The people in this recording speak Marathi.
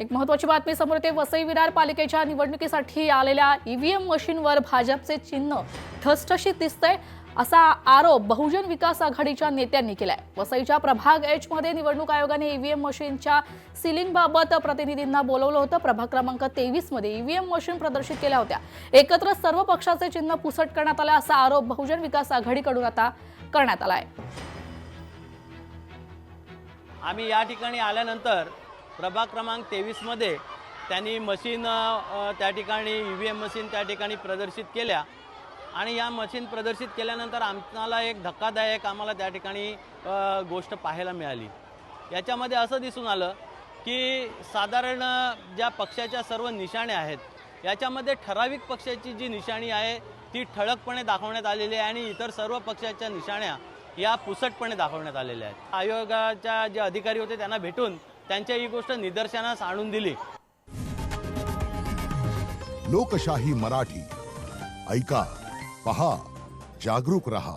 एक महत्त्वाची बातमी समोर येते। वसई विरार पालिकेच्या निवडणुकीसाठी आलेल्या ईव्हीएम मशीनवर भाजपचे चिन्ह ठसठशीत दिसतंय असा आरोप बहुजन विकास आघाडीच्या नेत्यांनी केलाय। वसईच्या प्रभाग एच मध्ये निवडणूक आयोगाने ईव्हीएम मशीनच्या सीलिंगबाबत प्रतिनिधींना बोलवलं होतं। प्रभाग क्रमांक 23 मध्ये ईव्हीएम मशीन प्रदर्शित केल्या होत्या। एकत्र सर्व पक्षाचे चिन्ह पुसट करण्यात आले असा आरोप बहुजन विकास आघाडीकडून आता करण्यात आलाय। आम्ही या ठिकाणी आल्यानंतर प्रभाग क्रमांक 23 मध्ये त्यांनी मशीन त्या ठिकाणी ईव्हीएम मशीन त्या ठिकाणी प्रदर्शित केल्या आणि या मशीन प्रदर्शित केल्यानंतर आम्हाला एक धक्कादायक आम्हाला त्या ठिकाणी गोष्ट पाहायला मिळाली। याच्यामध्ये असं दिसून आलं की साधारण ज्या पक्षाच्या सर्व निशाणे आहेत याच्यामध्ये ठराविक पक्षाची जी निशाणी आहे ती ठळकपणे दाखवण्यात आलेली आहे आणि इतर सर्व पक्षाच्या निशाण्या या पुसटपणे दाखवण्यात आलेल्या आहेत। आयोगाच्या जे अधिकारी होते त्यांना भेटून त्यांच्या ही गोष्ट निदर्शनास आणून दिली। लोकशाही मराठी ऐका, पहा, जागरूक रहा।